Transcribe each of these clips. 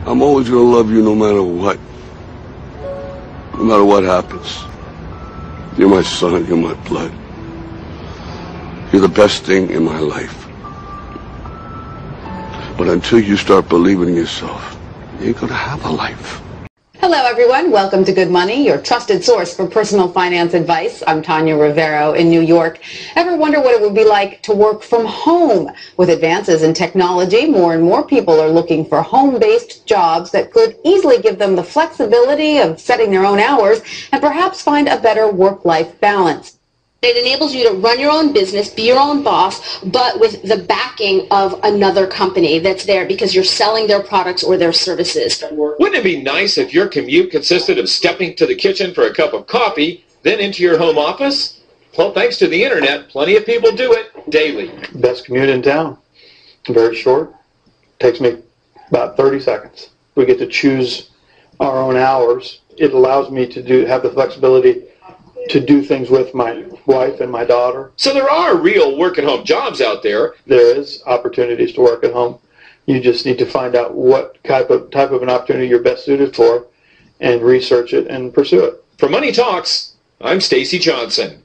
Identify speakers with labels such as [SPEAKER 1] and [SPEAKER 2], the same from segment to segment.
[SPEAKER 1] I'm always gonna love you no matter what. No matter what happens. You're my son, you're my blood. You're the best thing in my life. But until you start believing in yourself, you ain't gonna have a life.
[SPEAKER 2] Hello everyone, welcome to Good Money, your trusted source for personal finance advice. I'm Tanya Rivero in New York. Ever wonder what it would be like to work from home? With advances in technology, more and more people are looking for home-based jobs that could easily give them the flexibility of setting their own hours and perhaps find a better work-life balance.
[SPEAKER 3] It enables you to run your own business, be your own boss, but with the backing of another company that's there because you're selling their products or their services.
[SPEAKER 4] Wouldn't it be nice if your commute consisted of stepping to the kitchen for a cup of coffee, then into your home office? Well, thanks to the internet, plenty of people do it daily.
[SPEAKER 5] Best commute in town. Very short. Takes me about 30 seconds. We get to choose our own hours. It allows me to have the flexibility to do things with my wife and my daughter.
[SPEAKER 4] So there are real work-at-home jobs out there.
[SPEAKER 5] There is opportunities to work at home. You just need to find out what type of an opportunity you're best suited for and research it and pursue it.
[SPEAKER 4] For Money Talks, I'm Stacy Johnson.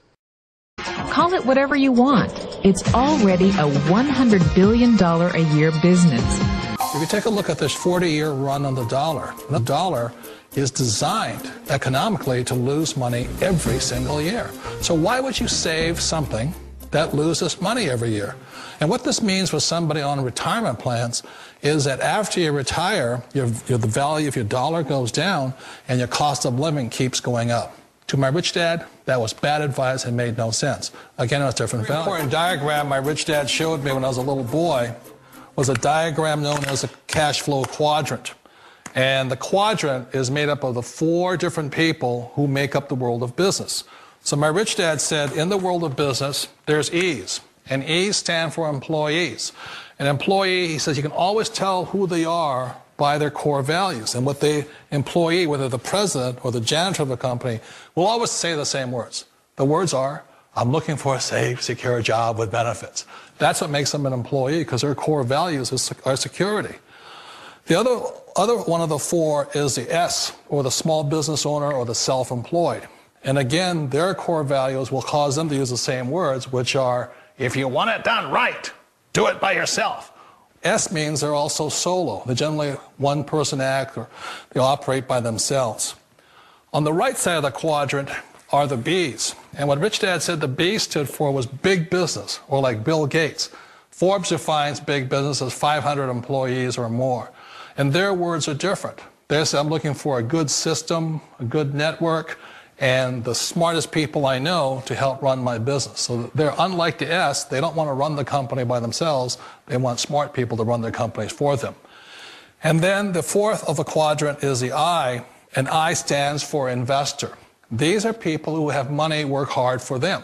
[SPEAKER 6] Call it whatever you want. It's already a $100 billion a year business.
[SPEAKER 7] If you take a look at this 40-year run on the dollar is designed economically to lose money every single year. So why would you save something that loses money every year? And what this means for somebody on retirement plans is that after you retire, the value of your dollar goes down and your cost of living keeps going up. To my rich dad, that was bad advice and made no sense. Again, it was different value. An important diagram my rich dad showed me when I was a little boy was a diagram known as a cash flow quadrant. And the quadrant is made up of the 4 different people who make up the world of business. So my rich dad said, in the world of business, there's E's. And E's stand for employees. An employee, he says, you can always tell who they are by their core values. And what the employee, whether the president or the janitor of the company, will always say the same words. The words are, I'm looking for a safe, secure job with benefits. That's what makes them an employee, because their core values are security. The other one of the 4 is the S, or the small business owner or the self-employed. And again, their core values will cause them to use the same words, which are, if you want it done right, do it by yourself. S means they're also solo. They're generally one-person act, or they operate by themselves. On the right side of the quadrant are the B's. And what Rich Dad said the B stood for was big business, or like Bill Gates. Forbes defines big business as 500 employees or more. And their words are different. They say, I'm looking for a good system, a good network, and the smartest people I know to help run my business. So they're unlike the S. They don't want to run the company by themselves. They want smart people to run their companies for them. And then the 4th of the quadrant is the I, and I stands for investor. These are people who have money work hard for them.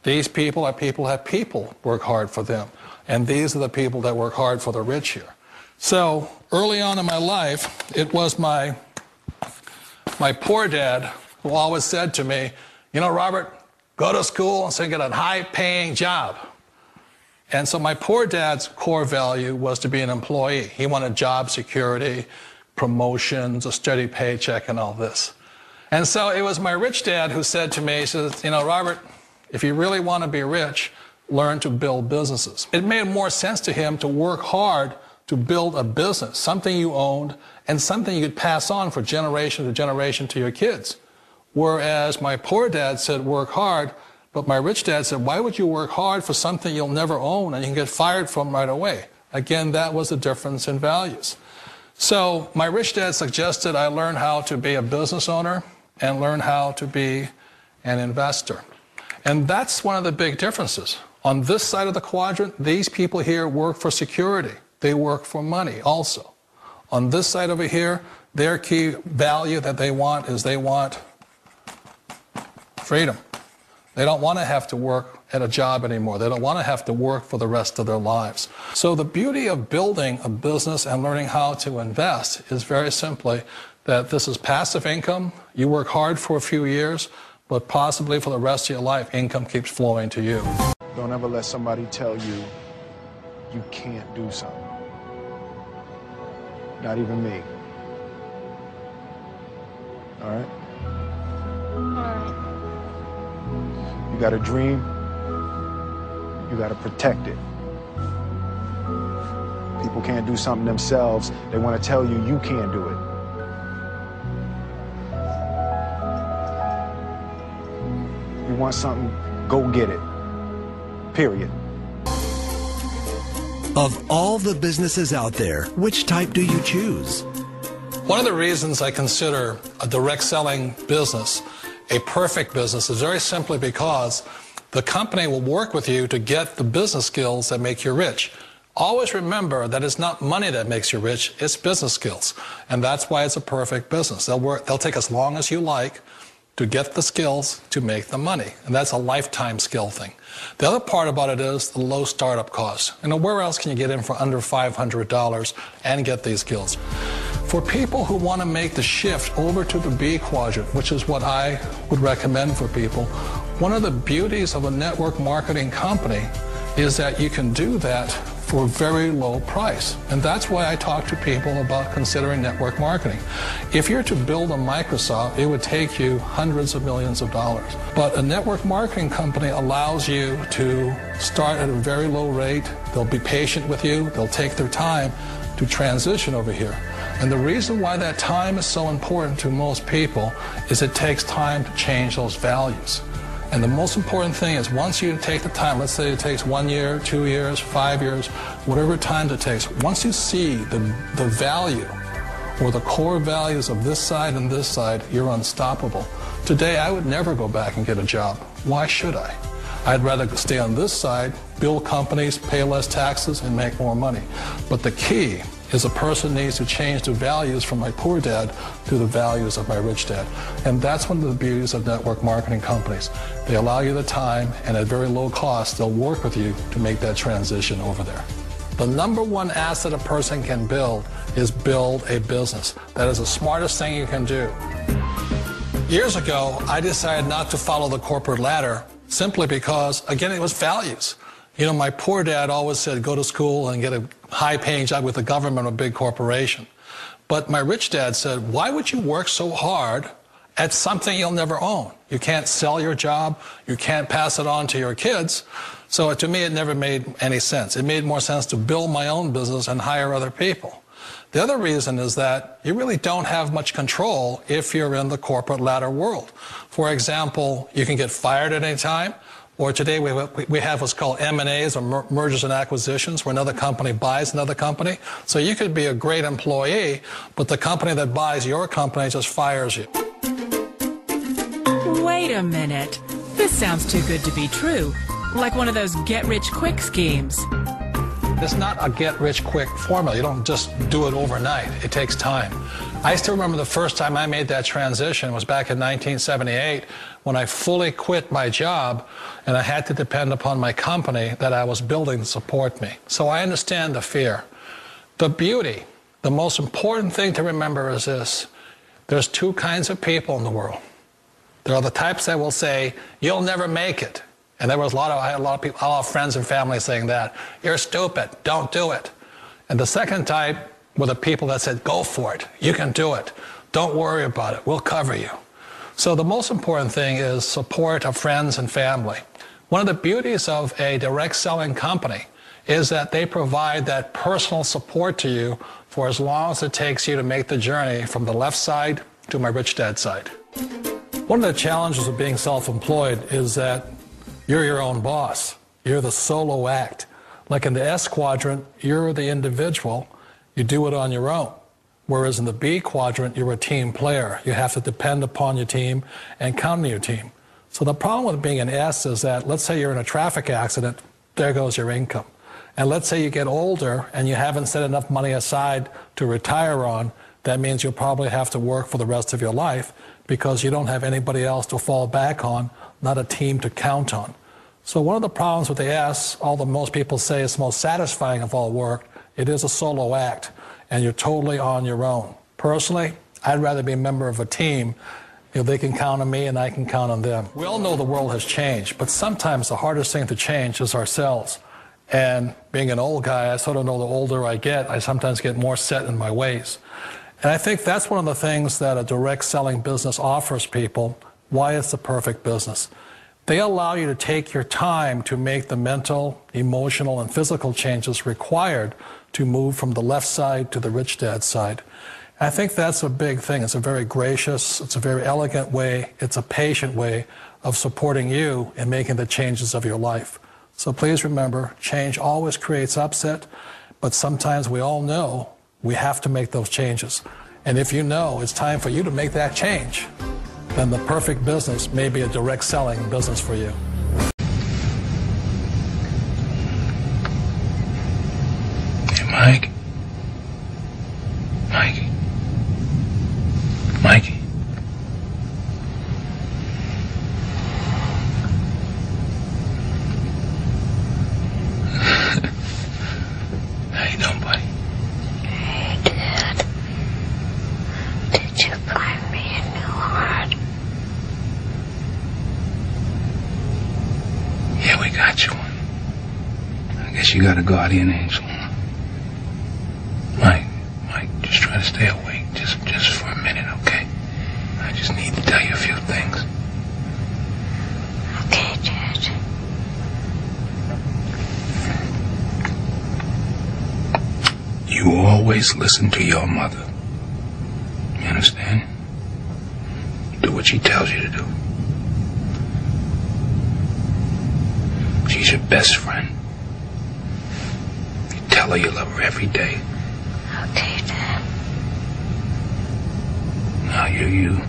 [SPEAKER 7] These people are people who have people work hard for them. And these are the people that work hard for the rich here. So early on in my life, it was my poor dad who always said to me, you know, Robert, go to school and so get a high-paying job. And so my poor dad's core value was to be an employee. He wanted job security, promotions, a steady paycheck, and all this. And so it was my rich dad who said to me, he says, you know, Robert, if you really want to be rich, learn to build businesses. It made more sense to him to work hard to build a business, something you owned and something you could pass on for generation to generation to your kids. Whereas my poor dad said work hard, but my rich dad said, why would you work hard for something you'll never own and you can get fired from right away? Again, that was the difference in values. So my rich dad suggested I learn how to be a business owner and learn how to be an investor. And that's one of the big differences. On this side of the quadrant, these people here work for security. They work for money also. On this side over here, their key value that they want is they want freedom. They don't want to have to work at a job anymore. They don't want to have to work for the rest of their lives. So the beauty of building a business and learning how to invest is very simply that this is passive income. You work hard for a few years, but possibly for the rest of your life, income keeps flowing to you.
[SPEAKER 8] Don't ever let somebody tell you you can't do something. Not even me. All right?
[SPEAKER 3] Alright.
[SPEAKER 8] You got a dream, you got to protect it. People can't do something themselves. They want to tell you you can't do it. You want something, go get it. Period.
[SPEAKER 9] Of all the businesses out there, which type do you choose?
[SPEAKER 7] One of the reasons I consider a direct selling business a perfect business is very simply because the company will work with you to get the business skills that make you rich. Always remember that it's not money that makes you rich, it's business skills. And that's why it's a perfect business. They'll take as long as you like to get the skills to make the money. And that's a lifetime skill thing. The other part about it is the low startup cost. You know, where else can you get in for under $500 and get these skills? For people who want to make the shift over to the B quadrant, which is what I would recommend for people, one of the beauties of a network marketing company is that you can do that for a very low price. And that's why I talk to people about considering network marketing. If you're to build a Microsoft, it would take you hundreds of millions of dollars. But a network marketing company allows you to start at a very low rate. They'll be patient with you. They'll take their time to transition over here. And the reason why that time is so important to most people is it takes time to change those values. And the most important thing is once you take the time, let's say it takes 1 year, 2 years, 5 years, whatever time it takes, once you see the value or the core values of this side and this side, you're unstoppable. Today, I would never go back and get a job. Why should I? I'd rather stay on this side, build companies, pay less taxes, and make more money. But the key is a person needs to change the values from my poor dad to the values of my rich dad. And that's one of the beauties of network marketing companies. They allow you the time, and at very low cost, they'll work with you to make that transition over there. The number one asset a person can build is build a business. That is the smartest thing you can do. Years ago, I decided not to follow the corporate ladder simply because, again, it was values. You know, my poor dad always said, go to school and get a high-paying job with the government or a big corporation. But my rich dad said, why would you work so hard at something you'll never own? You can't sell your job. You can't pass it on to your kids. So to me, it never made any sense. It made more sense to build my own business and hire other people. The other reason is that you really don't have much control if you're in the corporate ladder world. For example, you can get fired at any time. Or today we have what's called M&As, or mergers and acquisitions, where another company buys another company. So you could be a great employee, but the company that buys your company just fires you.
[SPEAKER 6] Wait a minute. This sounds too good to be true. Like one of those get-rich-quick schemes.
[SPEAKER 7] It's not a get-rich-quick formula. You don't just do it overnight. It takes time. I still remember the first time I made that transition was back in 1978 when I fully quit my job and I had to depend upon my company that I was building to support me. So I understand the fear. The beauty, the most important thing to remember is this. There's two kinds of people in the world. There are the types that will say, you'll never make it. And I had a lot of people, a lot of friends and family saying that. You're stupid, don't do it. And the second type were the people that said, go for it, you can do it. Don't worry about it, we'll cover you. So the most important thing is support of friends and family. One of the beauties of a direct selling company is that they provide that personal support to you for as long as it takes you to make the journey from the left side to my rich dad side. One of the challenges of being self-employed is that you're your own boss. You're the solo act. Like in the S quadrant, you're the individual. You do it on your own. Whereas in the B quadrant, you're a team player. You have to depend upon your team and count on your team. So the problem with being an S is that, let's say you're in a traffic accident, there goes your income. And let's say you get older and you haven't set enough money aside to retire on, that means you'll probably have to work for the rest of your life because you don't have anybody else to fall back on, not a team to count on. So one of the problems with the S, although most people say it's the most satisfying of all work, it is a solo act, and you're totally on your own. Personally, I'd rather be a member of a team. If they can count on me and I can count on them. We all know the world has changed, but sometimes the hardest thing to change is ourselves. And being an old guy, I sort of know the older I get, I sometimes get more set in my ways. And I think that's one of the things that a direct selling business offers people, why it's the perfect business. They allow you to take your time to make the mental, emotional, and physical changes required to move from the left side to the rich dad side. I think that's a big thing. It's a very gracious, it's a very elegant way, it's a patient way of supporting you in making the changes of your life. So please remember, change always creates upset, but sometimes we all know we have to make those changes. And if you know it's time for you to make that change, then the perfect business may be a direct selling business for you.
[SPEAKER 10] Hey, Mike. Mikey. Mikey. How you doing, buddy?
[SPEAKER 11] Hey, Dad. Did you find me a new heart?
[SPEAKER 10] Yeah, we got you one. I guess you got a guardian angel. Mike, just try to stay awake. Just for a minute, okay? I just need to tell you a few things.
[SPEAKER 11] Okay, Dad.
[SPEAKER 10] You always listen to your mother. You understand? Do what she tells you to do. She's your best friend. You tell her you love her every day.
[SPEAKER 11] Okay, Dad.
[SPEAKER 10] Now you're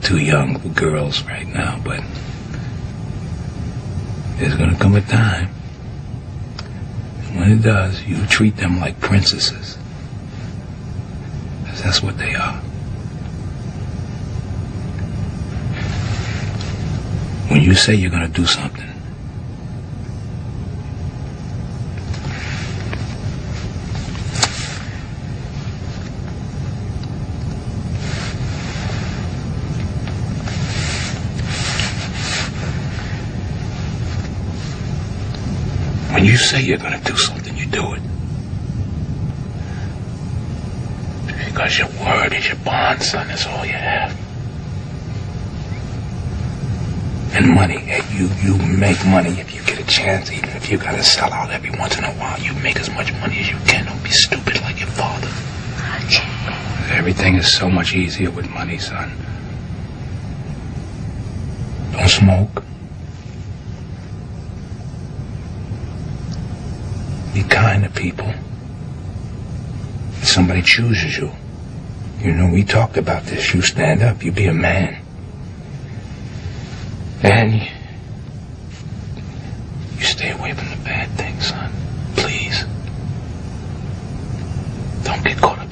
[SPEAKER 10] too young for girls right now, but there's gonna come a time. And when it does, you treat them like princesses. 'Cause that's what they are. When you say you're gonna do something, when you say you're gonna do something, you do it. Because your word is your bond, son. That's all you have. And money, hey, you make money if you get a chance, even if you gotta sell out every once in a while. You make as much money as you can. Don't be stupid like your father.
[SPEAKER 11] Okay.
[SPEAKER 10] Everything is so much easier with money, son. Don't smoke. Be kind to people. If somebody chooses you, you know, we talked about this. You stand up, you be a man. And you stay away from the bad things, son. Please. Don't get caught up